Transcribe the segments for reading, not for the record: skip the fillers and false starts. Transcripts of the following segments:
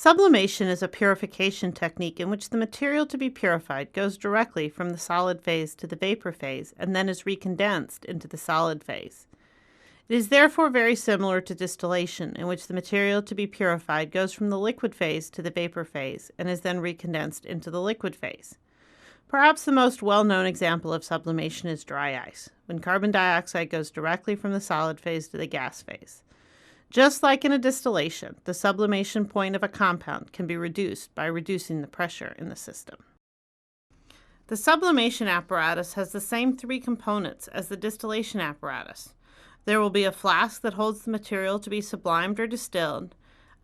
Sublimation is a purification technique in which the material to be purified goes directly from the solid phase to the vapor phase and then is recondensed into the solid phase. It is therefore very similar to distillation, in which the material to be purified goes from the liquid phase to the vapor phase and is then recondensed into the liquid phase. Perhaps the most well-known example of sublimation is dry ice, when carbon dioxide goes directly from the solid phase to the gas phase. Just like in a distillation, the sublimation point of a compound can be reduced by reducing the pressure in the system. The sublimation apparatus has the same three components as the distillation apparatus. There will be a flask that holds the material to be sublimed or distilled,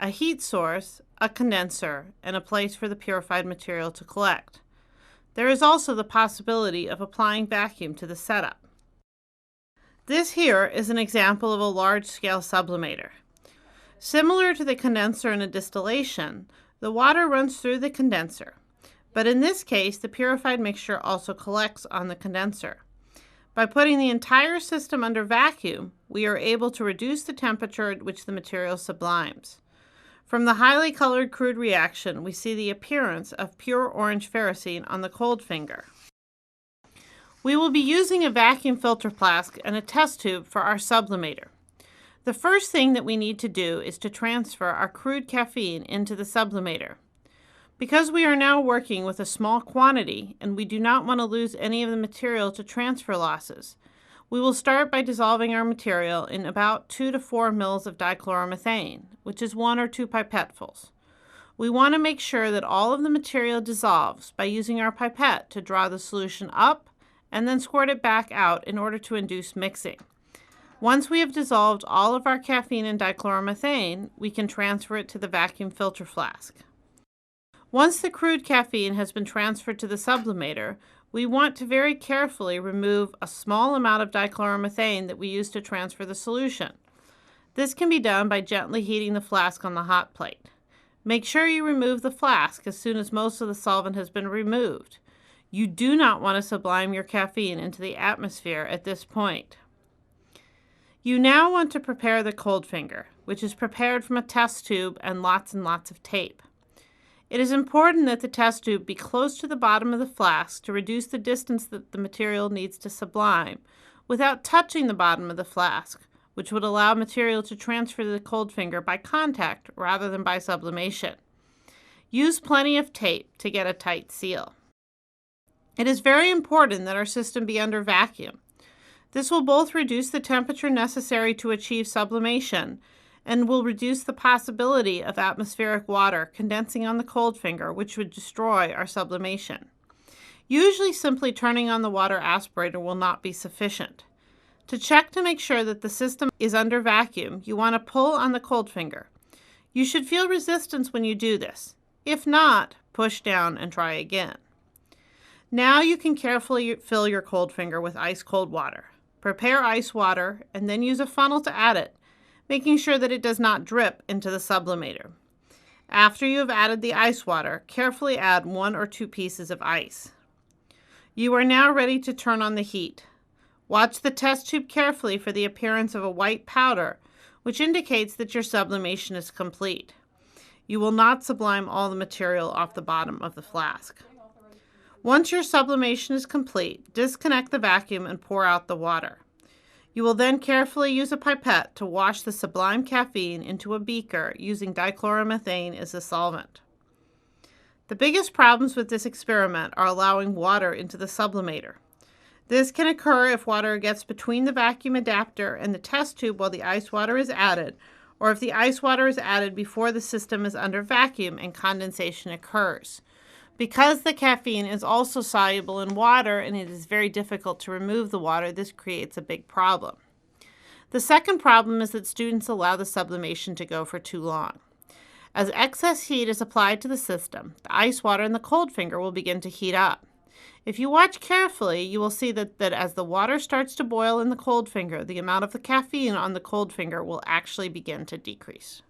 a heat source, a condenser, and a place for the purified material to collect. There is also the possibility of applying vacuum to the setup. This here is an example of a large-scale sublimator. Similar to the condenser in a distillation, the water runs through the condenser, but in this case, the purified mixture also collects on the condenser. By putting the entire system under vacuum, we are able to reduce the temperature at which the material sublimes. From the highly colored crude reaction, we see the appearance of pure orange ferrocene on the cold finger. We will be using a vacuum filter flask and a test tube for our sublimator. The first thing that we need to do is to transfer our crude caffeine into the sublimator. Because we are now working with a small quantity and we do not want to lose any of the material to transfer losses, we will start by dissolving our material in about 2 to 4 mL of dichloromethane, which is 1 or 2 pipettefuls. We want to make sure that all of the material dissolves by using our pipette to draw the solution up and then squirt it back out in order to induce mixing. Once we have dissolved all of our caffeine in dichloromethane, we can transfer it to the vacuum filter flask. Once the crude caffeine has been transferred to the sublimator, we want to very carefully remove a small amount of dichloromethane that we use to transfer the solution. This can be done by gently heating the flask on the hot plate. Make sure you remove the flask as soon as most of the solvent has been removed. You do not want to sublime your caffeine into the atmosphere at this point. You now want to prepare the cold finger, which is prepared from a test tube and lots of tape. It is important that the test tube be close to the bottom of the flask to reduce the distance that the material needs to sublime without touching the bottom of the flask, which would allow material to transfer to the cold finger by contact rather than by sublimation. Use plenty of tape to get a tight seal. It is very important that our system be under vacuum. This will both reduce the temperature necessary to achieve sublimation and will reduce the possibility of atmospheric water condensing on the cold finger, which would destroy our sublimation. Usually simply turning on the water aspirator will not be sufficient. To check to make sure that the system is under vacuum, you want to pull on the cold finger. You should feel resistance when you do this. If not, push down and try again. Now you can carefully fill your cold finger with ice-cold water. Prepare ice water and then use a funnel to add it, making sure that it does not drip into the sublimator. After you have added the ice water, carefully add 1 or 2 pieces of ice. You are now ready to turn on the heat. Watch the test tube carefully for the appearance of a white powder, which indicates that your sublimation is complete. You will not sublime all the material off the bottom of the flask. Once your sublimation is complete, disconnect the vacuum and pour out the water. You will then carefully use a pipette to wash the sublimed caffeine into a beaker using dichloromethane as a solvent. The biggest problems with this experiment are allowing water into the sublimator. This can occur if water gets between the vacuum adapter and the test tube while the ice water is added, or if the ice water is added before the system is under vacuum and condensation occurs. Because the caffeine is also soluble in water and it is very difficult to remove the water, this creates a big problem. The second problem is that students allow the sublimation to go for too long. As excess heat is applied to the system, the ice water in the cold finger will begin to heat up. If you watch carefully, you will see that as the water starts to boil in the cold finger, the amount of the caffeine on the cold finger will actually begin to decrease.